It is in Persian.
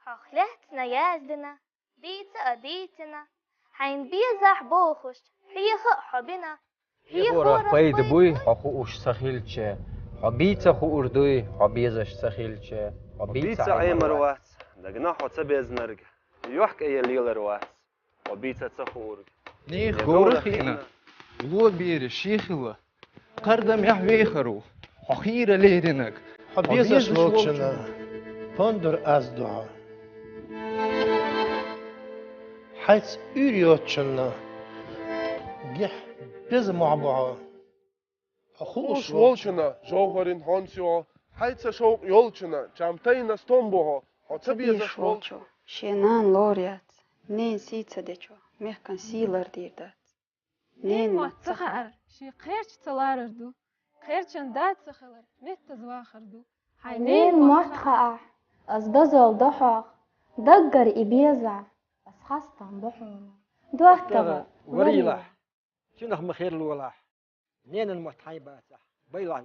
حخلتنا يازدنا ديت أديتنا حين بيزح بوخش هي حبنا هي خورا بايد بوي حقوقش سخيلتش حبيتsa خو أردوي حبيزش سخيلتش حبيتsa أي مروات دقنا حوتsa بيزنرج يحك أي ليل روات حبيتsa تخورج نيخ غورخينا لو بير شيخلا قردم يحويخرو حخير ليرنك حبيزش لوتشنا پندر از دعا حيث يريوتشنا جح بز معبعا خوش ولشنا جوهرين هانسيو حيث شوق يولشنا جامتين ستومبوها حتبيزش ولشو شينان لوريات نين سيتsa ديچو مهكن سيلر ديردات نين متخر شي قيرش تلاردو قيرشن دات سخلر متزواخردو نين متخر از دزل دحق دقر إبيزع از خستم بحون دوختبا وريلح شنو مخير الولاح نين المتحيبات بيلع